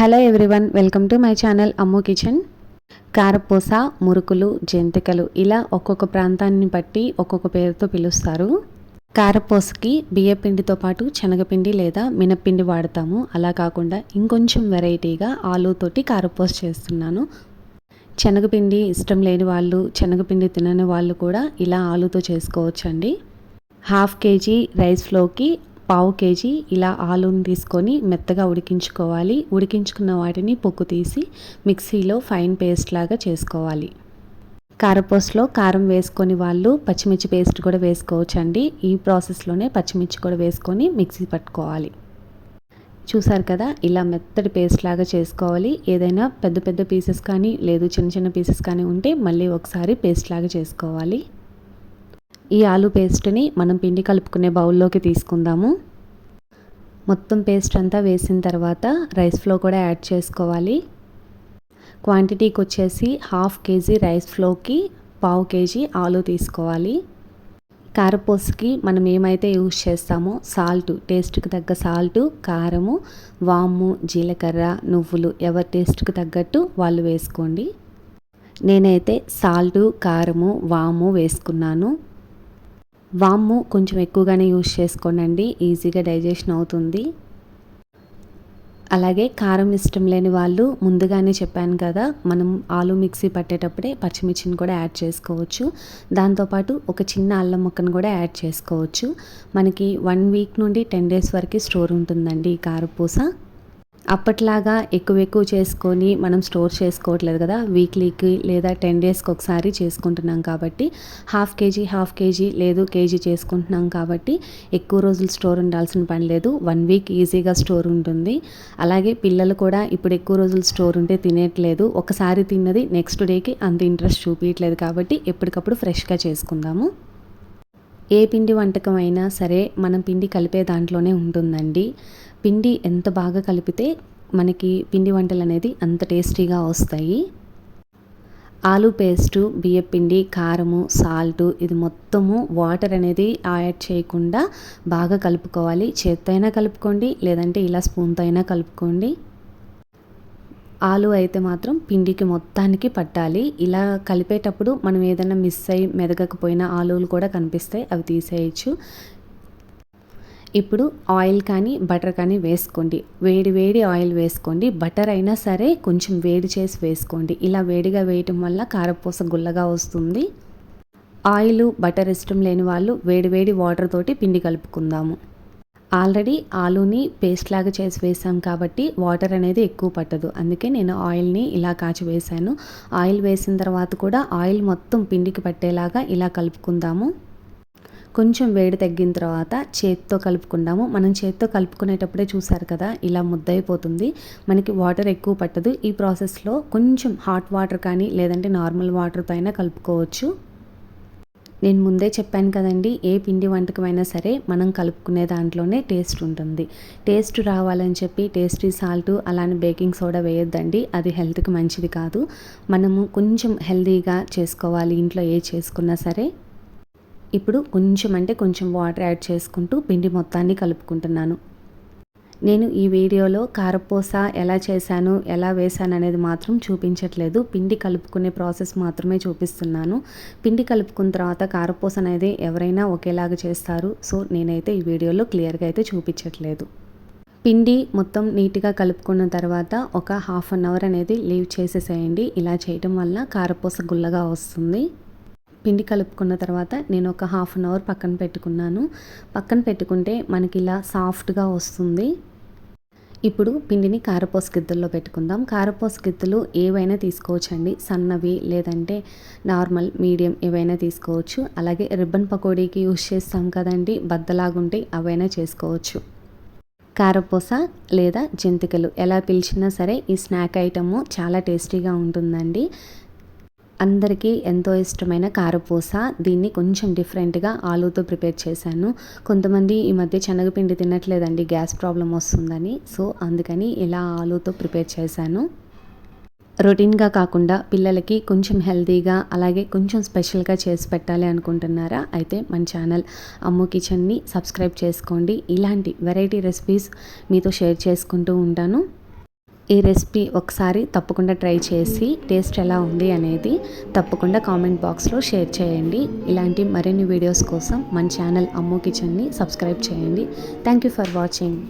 Hello everyone, welcome to my channel Ammu kitchen. కారపూస, మురుకులు, జంతికలు ఇలా ఒక్కొక్క ప్రాంతాన్ని బట్టి ఒక్కొక్క పేరుతో పిలుస్తారు. కారపూసకి బియ్యపిండితో పాటు శనగపిండి లేదా మినప్పిండి వాడతాము. అలా కాకుండా ఇంకొంచెం వెరైటీగా ఆలూతోటి కారపూస చేస్తున్నాను. శనగపిండి ఇష్టం లేని వాళ్ళు, శనగపిండి తినని వాళ్ళు కూడా ఇలా ఆలూతో చేసుకోవచ్చండి. 1/2 కేజీ రైస్ ఫ్లోర్కి 1/4 కేజీ ఇలా ఆలూని తీసుకొని మెత్తగా ఉడికించుకోవాలి. ఉడికించుకున్న వాటిని పొక్కు తీసి మిక్సీలో ఫైన్ పేస్ట్ లాగా చేసుకోవాలి. కారపూసలో కారం వేసుకొని వాళ్ళు పచ్చిమిర్చి పేస్ట్ కూడా వేసుకోవచ్చండి. ఈ ప్రాసెస్లోనే పచ్చిమిర్చి కూడా వేసుకొని మిక్సీ పట్టుకోవాలి. చూసారు కదా, ఇలా మెత్తటి పేస్ట్ లాగా చేసుకోవాలి. ఏదైనా పెద్ద పెద్ద పీసెస్ కానీ లేదు చిన్న చిన్న పీసెస్ కానీ ఉంటే మళ్ళీ ఒకసారి పేస్ట్ లాగా చేసుకోవాలి. ఈ ఆలూ పేస్ట్ని మనం పిండి కలుపుకునే బౌల్లోకి తీసుకుందాము. మొత్తం పేస్ట్ అంతా వేసిన తర్వాత రైస్ ఫ్లోర్ కూడా యాడ్ చేసుకోవాలి. క్వాంటిటీకి వచ్చేసి 1/2 కేజీ రైస్ ఫ్లోర్కి 1/4 కేజీ ఆలూ తీసుకోవాలి. కారపూసకి మనం ఏమైతే యూజ్ చేస్తామో సాల్ట్, టేస్ట్కి తగ్గ సాల్టు, కారము, వాము, జీలకర్ర, నువ్వులు ఎవరి టేస్ట్కి తగ్గట్టు వాళ్ళు వేసుకోండి. నేనైతే సాల్టు, కారము, వాము వేసుకున్నాను. వాము కొంచెం ఎక్కువగానే యూజ్ చేసుకోండి, ఈజీగా డైజెషన్ అవుతుంది. అలాగే కారం ఇష్టం లేని వాళ్ళు ముందుగానే చెప్పాను కదా, మనం ఆలూ మిక్సీ పట్టేటప్పుడే పచ్చిమిర్చిని కూడా యాడ్ చేసుకోవచ్చు. దాంతోపాటు ఒక చిన్న అల్లం ముక్కను కూడా యాడ్ చేసుకోవచ్చు. మనకి 1 వీక్ నుండి 10 డేస్ వరకు స్టోర్ ఉంటుందండి ఈ కారపూస. అప్పట్లాగా ఎక్కువ చేసుకొని మనం స్టోర్ చేసుకోవట్లేదు కదా, వీక్లీకి లేదా 10 డేస్కి ఒకసారి చేసుకుంటున్నాం కాబట్టి 1/2 కేజీ లేదు కేజీ చేసుకుంటున్నాం కాబట్టి ఎక్కువ రోజులు స్టోర్ ఉండాల్సిన పని లేదు. 1 వీక్ ఈజీగా స్టోర్ ఉంటుంది. అలాగే పిల్లలు కూడా ఇప్పుడు ఎక్కువ రోజులు స్టోర్ ఉంటే తినేయట్లేదు. ఒకసారి తిన్నది నెక్స్ట్ డేకి అంత ఇంట్రెస్ట్ చూపించట్లేదు కాబట్టి ఎప్పటికప్పుడు ఫ్రెష్గా చేసుకుందాము. ఏ పిండి వంటకం అయినా సరే మనం పిండి కలిపే దాంట్లోనే ఉంటుందండి. పిండి ఎంత బాగా కలిపితే మనకి పిండి వంటలు అనేది అంత టేస్టీగా వస్తాయి. ఆలూ పేస్టు, బియ్యపిండి, కారము, సాల్టు ఇది మొత్తము వాటర్ అనేది యాడ్ చేయకుండా బాగా కలుపుకోవాలి. చేత్తో అయినా కలుపుకోండి, లేదంటే ఇలా స్పూన్తో అయినా కలుపుకోండి. ఆలూ అయితే మాత్రం పిండికి మొత్తానికి పట్టాలి. ఇలా కలిపేటప్పుడు మనం ఏదైనా మిస్ అయ్యి మెదగకపోయినా ఆలూలు కూడా కనిపిస్తాయి, అవి తీసేయచ్చు. ఇప్పుడు ఆయిల్ కానీ బటర్ కానీ వేసుకోండి. వేడి ఆయిల్ వేసుకోండి. బటర్ అయినా సరే కొంచెం వేడి చేసి వేసుకోండి. ఇలా వేడిగా వేయటం వల్ల కారపూస గుల్లగా వస్తుంది. ఆయిల్, బటర్ ఇష్టం లేని వాళ్ళు వేడి వాటర్ తోటి పిండి కలుపుకుందాము. ఆల్రెడీ ఆలూని పేస్ట్ లాగా చేసి వేసాం కాబట్టి వాటర్ అనేది ఎక్కువ పట్టదు. అందుకే నేను ఆయిల్ని ఇలా కాచి వేసాను. ఆయిల్ వేసిన తర్వాత కూడా ఆయిల్ మొత్తం పిండికి పట్టేలాగా ఇలా కలుపుకుందాము. కొంచెం వేడి తగ్గిన తర్వాత చేత్తో కలుపుకుందాము. మనం చేత్తో కలుపుకునేటప్పుడే చూసారు కదా, ఇలా ముద్దయిపోతుంది. మనకి వాటర్ ఎక్కువ పట్టదు. ఈ ప్రాసెస్లో కొంచెం హాట్ వాటర్ కానీ లేదంటే నార్మల్ వాటర్తో అయినా కలుపుకోవచ్చు. నేను ముందే చెప్పాను కదండి, ఏ పిండి వంటకమైనా సరే మనం కలుపుకునే దాంట్లోనే టేస్ట్ ఉంటుంది. టేస్ట్ రావాలని చెప్పి టేస్టీ సాల్ట్ అలానే బేకింగ్ సోడా వేయొద్దండి, అది హెల్త్కి మంచిది కాదు. మనము కొంచెం హెల్తీగా చేసుకోవాలి ఇంట్లో ఏ చేసుకున్నా సరే. ఇప్పుడు కొంచెం వాటర్ యాడ్ చేసుకుంటూ పిండి మొత్తాన్ని కలుపుకుంటున్నాను. నేను ఈ వీడియోలో కారపూస ఎలా చేశాను, ఎలా వేశాను అనేది మాత్రం చూపించట్లేదు. పిండి కలుపుకునే ప్రాసెస్ మాత్రమే చూపిస్తున్నాను. పిండి కలుపుకున్న తర్వాత కారపూస అనేది ఎవరైనా ఒకేలాగా చేస్తారు. సో నేనైతే ఈ వీడియోలో క్లియర్గా అయితే చూపించట్లేదు. పిండి మొత్తం నీట్గా కలుపుకున్న తర్వాత ఒక 1/2 అవర్ అనేది లీవ్ చేసేసేయండి. ఇలా చేయటం వల్ల కారపూస గుల్లగా వస్తుంది. పిండి కలుపుకున్న తర్వాత నేను ఒక 1/2 అవర్ పక్కన పెట్టుకున్నాను. పక్కన పెట్టుకుంటే మనకి ఇలా సాఫ్ట్గా వస్తుంది. ఇప్పుడు పిండిని కారపూస గిద్దల్లో పెట్టుకుందాం. కారపూస గిద్దలు ఏవైనా తీసుకోవచ్చండి, సన్నవి లేదంటే నార్మల్ మీడియం ఏవైనా తీసుకోవచ్చు. అలాగే రిబ్బన్ పకోడీకి యూజ్ చేస్తాం కదండి, బద్దలాగుంటే అవైనా చేసుకోవచ్చు. కారపూస లేదా జంతికలు ఎలా పిలిచినా సరే ఈ స్నాక్ ఐటము చాలా టేస్టీగా ఉంటుందండి. అందరికీ ఎంతో ఇష్టమైన కారపూస. దీన్ని కొంచెం డిఫరెంట్గా ఆలూతో ప్రిపేర్ చేశాను. కొంతమంది ఈ మధ్య శనగపిండి తినట్లేదండి, గ్యాస్ ప్రాబ్లం వస్తుందని. సో అందుకని ఇలా ఆలూతో ప్రిపేర్ చేశాను. రొటీన్గా కాకుండా పిల్లలకి కొంచెం హెల్తీగా అలాగే కొంచెం స్పెషల్గా చేసి పెట్టాలి అనుకుంటున్నారా? అయితే మన ఛానల్ అమ్ము కిచెన్ని సబ్స్క్రైబ్ చేసుకోండి. ఇలాంటి వెరైటీ రెసిపీస్ మీతో షేర్ చేసుకుంటూ ఉంటాను. ఈ రెసిపీ ఒకసారి తప్పకుండా ట్రై చేసి టేస్ట్ ఎలా ఉంది అనేది తప్పకుండా కామెంట్ బాక్స్లో షేర్ చేయండి. ఇలాంటి మరిన్ని వీడియోస్ కోసం మన ఛానల్ అమ్ము కిచెన్ని సబ్స్క్రైబ్ చేయండి. Thank you for watching.